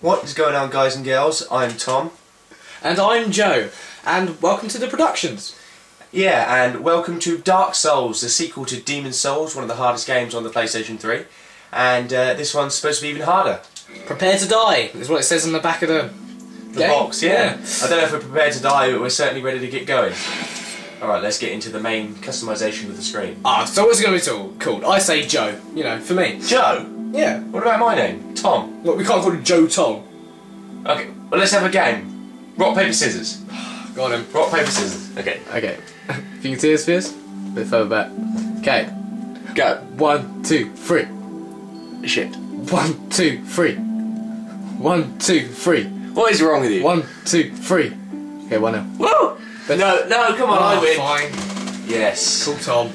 What is going on, guys and girls? I'm Tom. And I'm Joe. And welcome to the productions. Yeah, and welcome to Dark Souls, the sequel to Demon Souls, one of the hardest games on the PlayStation 3. And this one's supposed to be even harder. Prepare to die, is what it says on the back of the box, yeah. I don't know if we're prepared to die, but we're certainly ready to get going. Alright, let's get into the main customization of the screen. So what's it going to be called? I say Joe, you know, for me. Joe? Yeah. What about my name? Tom? Look, we can't call it Joe Tom. Okay, well let's have a game. Rock, paper, scissors. Go on then. Rock, paper, scissors. Okay. Okay. If you can see us first, a bit further back. Okay. Go. 1, 2, 3. Shit. 1, 2, 3. 1, 2, 3. What is wrong with you? 1, 2, 3. Okay, 1 now. Woo! No, come on, I win. Fine. Yes. Cool, Tom.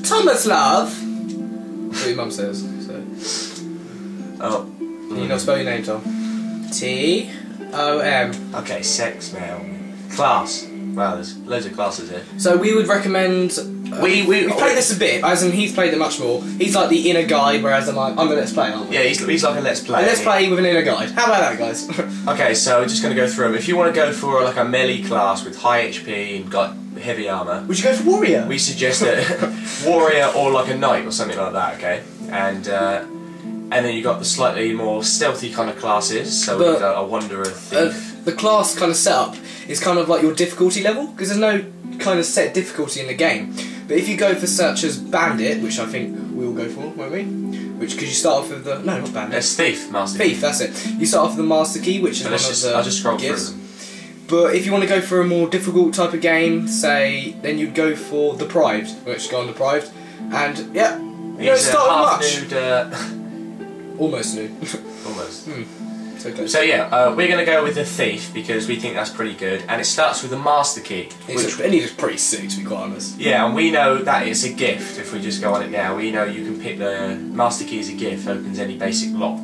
Thomas Love. That's what your mum says. So. Oh. Can you not spell your name, Tom? T-O-M. Okay, sex mail. Class. Wow, there's loads of classes here. So we would recommend. We've played this a bit, as in he's played it much more. He's like the inner guide, whereas I'm the let's play, aren't we? Yeah, he's like a let's play. Let's play with an inner guide. How about that, guys? Okay, so we're just going to go through them. If you want to go for like a melee class with high HP and got heavy armour, Would you go for warrior? we suggest a warrior or like a knight or something like that. Okay, and then you got the slightly more stealthy kind of classes. So we've got a wanderer, thief. The class kind of setup is kind of like your difficulty level, because there's no kind of set difficulty in the game. But if you go for such as bandit, which I think we'll go for, won't we? Which, because you start off with the not bandit. It's thief, master. Thief, that's it. You start off with the master key, which is one of the I'll just scroll gifts. through them. But if you want to go for a more difficult type of game, say, then you'd go for deprived, which go on deprived, and yeah, you don't start with much. Nude, almost nude. almost. So close. So yeah, we're going to go with the thief because we think that's pretty good, and it starts with the master key. And it's pretty sick, to be quite honest. Yeah, and we know that it's a gift. If we just go on it now, we know you can pick the master key as a gift, opens any basic lock.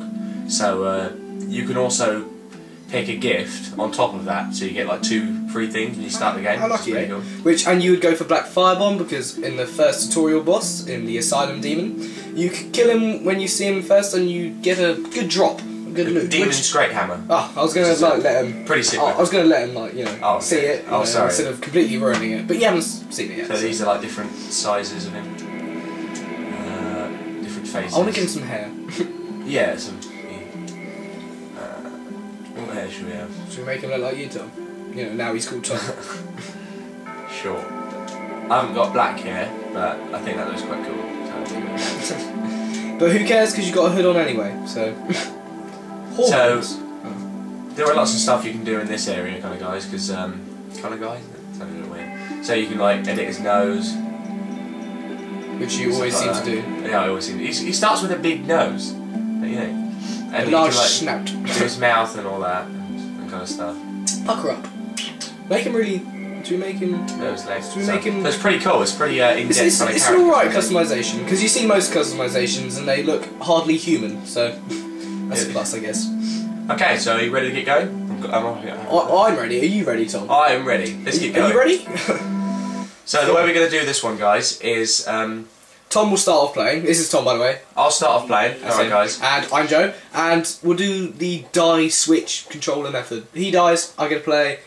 So you can also pick a gift on top of that, so you get like 2 free things when you start the game. How lucky, cool. And you would go for Black Firebomb because in the first tutorial boss, in the Asylum Demon, you could kill him when you see him first, and you get a good drop. Good loot. Demon's Great Hammer. Oh, I was gonna like let him. Pretty sick. I was gonna let him see it. Sorry. Instead of completely ruining it, but you haven't seen it yet. So these are like different sizes of him. Different faces. I want to give him some hair. Yeah, some. What hair should we have? Should we make him look like you, Tom? You know, now he's called Tom. Sure. I haven't got black hair, but I think that looks quite cool. So But who cares? Because you got a hood on anyway. So. So, there are lots of stuff you can do in this area, kind of guys, because, kind of guys? That's a little weird. So you can, like, edit his nose. Which you always seem to do. Yeah, I always seem to. He starts with a big nose, you know. And a large can, like, snout. do his mouth and all that, and kind of stuff. Pucker up. Make him really... Do we make him... Nose legs. Do we make him... So it's pretty cool, it's pretty in-depth kind of It's an alright customization, because you see most customizations and they look hardly human, so... That's a plus, I guess. Okay, so are you ready to get going? I'm ready. Are you ready, Tom? I am ready. Let's get going. Are you ready? So the way we're going to do this one, guys, is... Tom will start off playing. This is Tom, by the way. I'll start off playing. Alright, guys. And I'm Joe. And we'll do the die switch controller method. He dies, I get to play.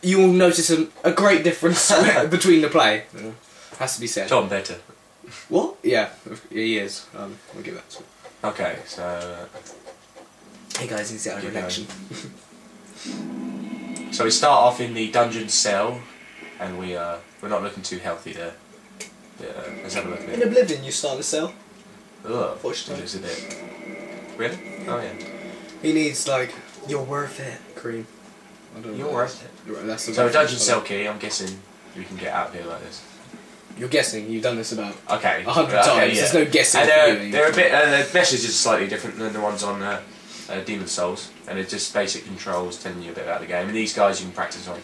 You will notice a great difference between the play. Has to be said. Tom better. What? Yeah, he is. I'll give that to him. Okay, so... Hey guys, he's out of reaction. So we start off in the dungeon cell, and we're not looking too healthy there. Yeah, let's have a look at In it. Oblivion, you start the cell. Ugh, Fortunately. it looks a bit... Really? Oh yeah. He needs like you're worth it cream. I don't know. You're worth it. Right, that's the So a dungeon cell key. I'm guessing we can get out of here like this. You're guessing. You've done this about 100 times. Yeah. There's no guessing. And they're a bit. The message is slightly different than the ones on Demon Souls, and it's just basic controls telling you a bit about the game. And these guys you can practice on.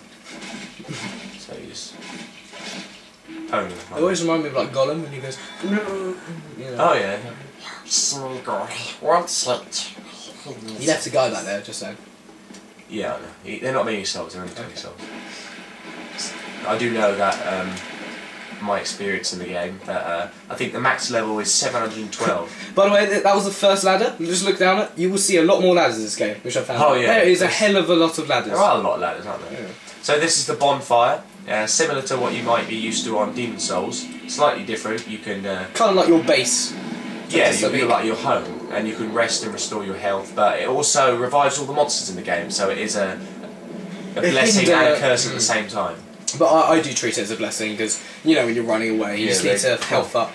So you just pwn them. They always remind me of like Gollum when he goes. No. You know. Oh yeah. He left a guy back there, just saying. Yeah, I know. They're not many souls. They're only 20 souls. I do know that from my experience in the game, but I think the max level is 712. By the way, that was the first ladder. You just look down it, you will see a lot more ladders in this game, which I found. Oh yeah, there is a hell of a lot of ladders. There are a lot of ladders, aren't there? Yeah. So this is the Bonfire, similar to what you might be used to on Demon Souls. Slightly different. You can kind of like your base. yeah, you're like your home, and you can rest and restore your health. But it also revives all the monsters in the game, so it is a blessing and a curse at the same time. But I do treat it as a blessing because, you know, when you're running away, you just need to health up.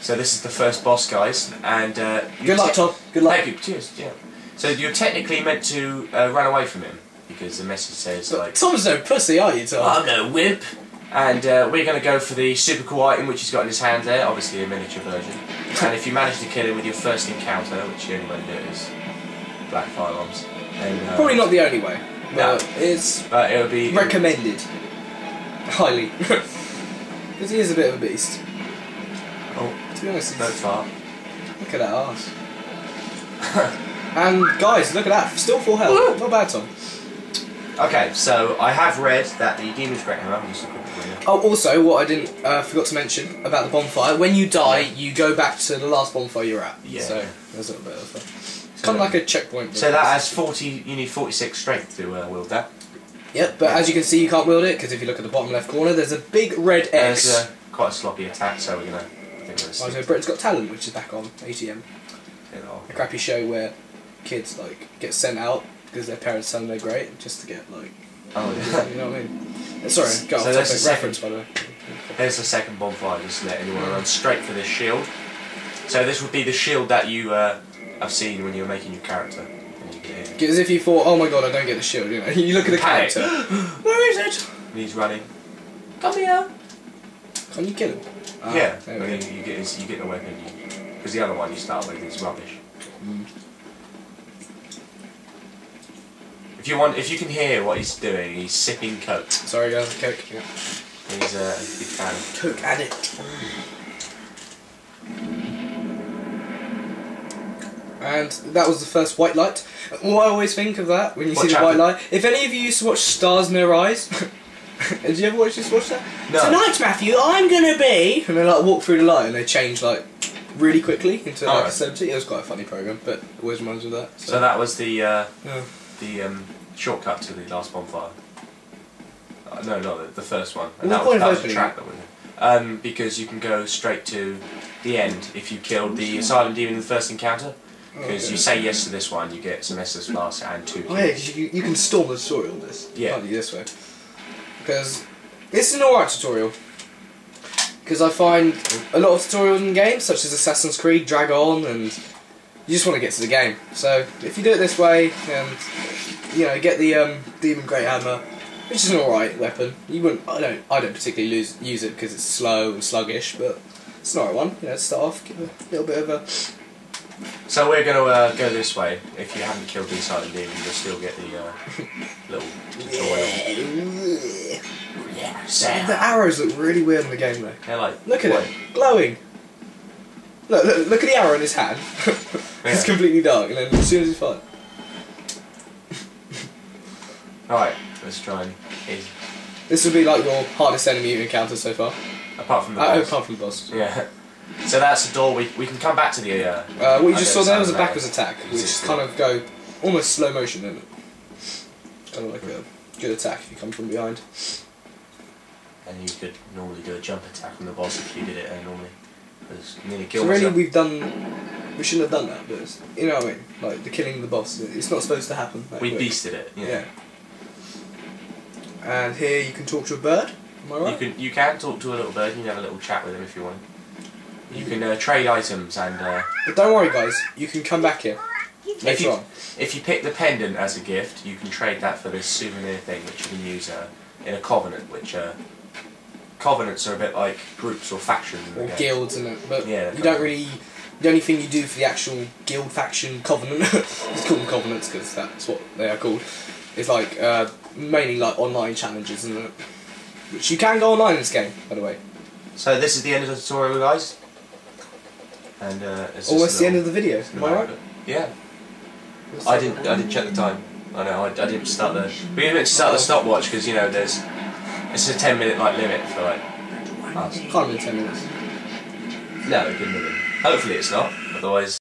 So this is the first boss, guys, and good luck, Tom. Good luck. Thank you. Cheers. Yeah. So you're technically meant to run away from him because the message says but like. Tom's no pussy, are you, Tom? I'm no whip. And we're going to go for the super cool item which he's got in his hand there, obviously a miniature version. And if you manage to kill him with your first encounter, which the only way to do it is black firearms, then probably not the only way. No, but it would be recommended highly because he is a bit of a beast. Oh, to be honest, don't fart. Look at that arse. And guys, look at that, still full health. Not bad, Tom. Okay, so I have read that the Demon's Great Hammer. I'm just looking for you. Oh, also, what I didn't forgot to mention about the bonfire: when you die, you go back to the last bonfire you're at. Yeah. So there's a little bit of kind of like a checkpoint. So that has 40. You need 46 strength to wield that. Yep, but as you can see, you can't wield it because if you look at the bottom left corner, there's a big red X. There's quite a sloppy attack, so we're gonna. So Britain's Got Talent, which is back on ATM. A crappy show where kids like get sent out because their parents tell them they're great just to get like. Oh yeah. You know what I mean? Sorry, go off there's topic. Reference by the way. There's the second bonfire. Just to let anyone run straight for this shield. So this would be the shield that you have seen when you're making your character. As if you thought, oh my god, I don't get the shield. You know, you look at the character. Where is it? And he's running. Come here. Can you kill him? Yeah. I mean, you get the weapon. Because the other one you start with is rubbish. If you can hear what he's doing, he's sipping coke. Sorry guys, coke. Yeah. He's a big fan. Coke addict. And that was the first white light. What I always think of that when you see the white light. If any of you used to watch Stars in Their Eyes, did you ever watch that? No. Tonight, Matthew, I'm gonna be. And they like walk through the light and they change like really quickly into like a celebrity. It was quite a funny program, but always reminds me of that. So that was the shortcut to the last bonfire. No, not the first one. And that was the track that we because you can go straight to the end if you killed the Asylum Demon in the first encounter. Because you say yes to this one, you get some Estus Flask and 2 kills. Oh yeah, because you can storm the tutorial on this. Yeah. Can't you this way? Because this is an alright tutorial. Because I find a lot of tutorials in games, such as Assassin's Creed, drag on, and you just want to get to the game. So if you do it this way, and you know, get the Demon Great Hammer, which is an alright weapon. You wouldn't. I don't particularly use it because it's slow and sluggish, but it's an alright one. You know, to start off, give a little bit of a. So we're going to go this way. If you haven't killed the Asylum Demon, you'll still get the little tutorial. Yeah, the arrows look really weird in the game though. They're like look at it, glowing. Look at the arrow in his hand. It's completely dark, and then as soon as he's fired. Alright, let's try and. This would be like your hardest enemy you've encountered so far. Apart from the boss. Apart from the boss. Yeah. So that's the door. We can come back to the. What you just saw there was a backwards attack, which kind of go almost slow motion, isn't it? Kind of like a good attack if you come from behind. And you could normally do a jump attack on the boss if you did it normally. Nearly kill so really, myself. we shouldn't have done that, but it's, you know what I mean. Like the killing the boss, it's not supposed to happen. We beasted it. Yeah. And here you can talk to a bird. Am I right? You can talk to a little bird. You can have a little chat with him if you want. You can trade items and. But don't worry, guys. You can come back here later on. If you pick the pendant as a gift, you can trade that for this souvenir thing, which you can use in a covenant. Which covenants are a bit like groups or factions. Or guilds, and but yeah, you don't really. The only thing you do for the actual guild faction covenant, let's call them covenants because that's what they are called. It's like mainly like online challenges, and which you can go online in this game, by the way. So this is the end of the tutorial, guys. And it's almost the end of the video. Am I right? Yeah. I didn't check the time. I know. I didn't start the. We didn't start the stopwatch because you know it's a 10-minute like limit for like Oh, Can't have been 10 minutes. no, it couldn't have been. Hopefully it's not, otherwise...